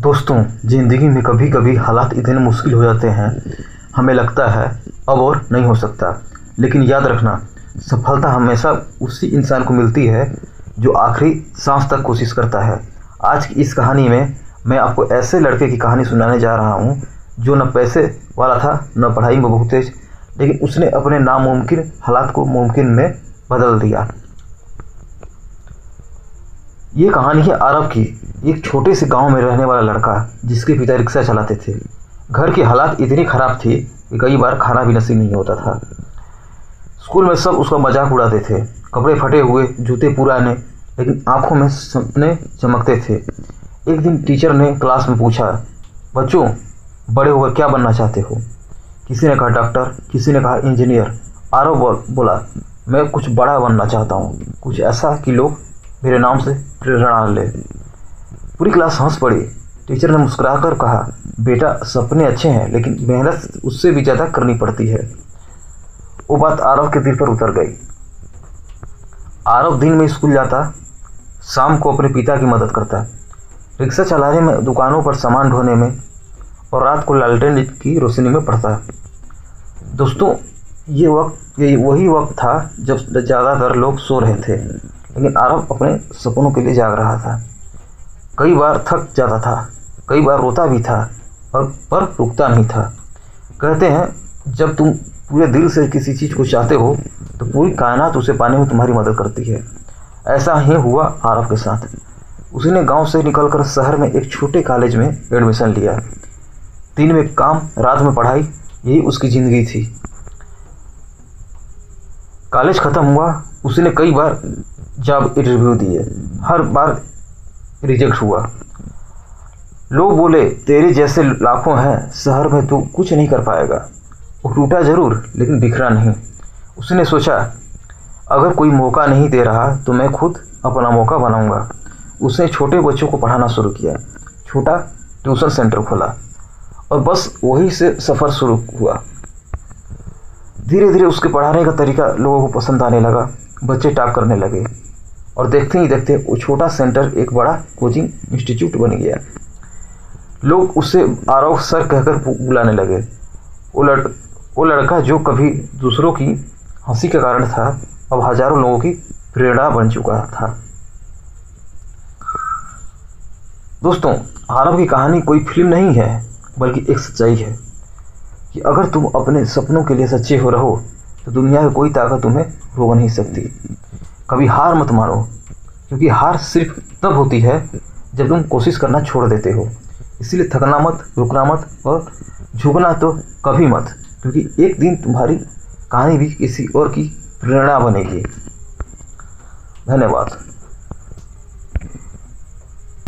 दोस्तों, ज़िंदगी में कभी कभी हालात इतने मुश्किल हो जाते हैं, हमें लगता है अब और नहीं हो सकता। लेकिन याद रखना, सफलता हमेशा उसी इंसान को मिलती है जो आखिरी सांस तक कोशिश करता है। आज की इस कहानी में मैं आपको ऐसे लड़के की कहानी सुनाने जा रहा हूँ जो न पैसे वाला था, न पढ़ाई में बहुत तेज, लेकिन उसने अपने नामुमकिन हालात को मुमकिन में बदल दिया। ये कहानी है आरव की, एक छोटे से गांव में रहने वाला लड़का जिसके पिता रिक्शा चलाते थे। घर की हालात इतनी ख़राब थी कि कई बार खाना भी नसीब नहीं होता था। स्कूल में सब उसका मजाक उड़ाते थे, कपड़े फटे हुए, जूते पुराने, लेकिन आंखों में सपने चमकते थे। एक दिन टीचर ने क्लास में पूछा, बच्चों बड़े होकर क्या बनना चाहते हो? किसी ने कहा डॉक्टर, किसी ने कहा इंजीनियर। आरव बोला, मैं कुछ बड़ा बनना चाहता हूँ, कुछ ऐसा कि लोग मेरे नाम से प्रेरणा ले। पूरी क्लास हंस पड़ी। टीचर ने मुस्कुराकर कहा, बेटा सपने अच्छे हैं लेकिन मेहनत उससे भी ज़्यादा करनी पड़ती है। वो बात आरव के दिल पर उतर गई। आरव दिन में स्कूल जाता, शाम को अपने पिता की मदद करता, रिक्शा चलाने में, दुकानों पर सामान ढोने में, और रात को लालटेन की रोशनी में पढ़ता। दोस्तों, ये वही वक्त था जब ज़्यादातर लोग सो रहे थे, लेकिन आरव अपने सपनों के लिए जाग रहा था। कई बार थक जाता था, कई बार रोता भी था, पर रुकता नहीं था। कहते हैं जब तुम पूरे दिल से किसी चीज़ को चाहते हो तो पूरी कायनात उसे पाने में तुम्हारी मदद करती है। ऐसा ही हुआ आरव के साथ। उसने गांव से निकलकर शहर में एक छोटे कॉलेज में एडमिशन लिया। दिन में काम, रात में पढ़ाई, यही उसकी ज़िंदगी थी। कॉलेज ख़त्म हुआ, उसने कई बार जॉब इंटरव्यू दिए, हर बार रिजेक्ट हुआ। लोग बोले, तेरे जैसे लाखों हैं शहर में, तू कुछ नहीं कर पाएगा। वो टूटा जरूर लेकिन बिखरा नहीं। उसने सोचा, अगर कोई मौका नहीं दे रहा तो मैं खुद अपना मौका बनाऊंगा। उसने छोटे बच्चों को पढ़ाना शुरू किया, छोटा ट्यूशन सेंटर खोला, और बस वहीं से सफ़र शुरू हुआ। धीरे धीरे उसके पढ़ाने का तरीका लोगों को पसंद आने लगा, बच्चे टॉप करने लगे, और देखते ही देखते वो छोटा सेंटर एक बड़ा कोचिंग इंस्टीट्यूट बन गया। लोग उसे आरव सर कहकर बुलाने लगे। वो लड़का जो कभी दूसरों की हंसी का कारण था, अब हजारों लोगों की प्रेरणा बन चुका था। दोस्तों, आरव की कहानी कोई फिल्म नहीं है, बल्कि एक सच्चाई है कि अगर तुम अपने सपनों के लिए सच्चे हो रहो तो दुनिया की कोई ताकत तुम्हें रोक नहीं सकती। कभी हार मत मानो, क्योंकि हार सिर्फ तब होती है जब तुम कोशिश करना छोड़ देते हो। इसलिए थकना मत, रुकना मत, और झुकना तो कभी मत, क्योंकि एक दिन तुम्हारी कहानी भी किसी और की प्रेरणा बनेगी। धन्यवाद।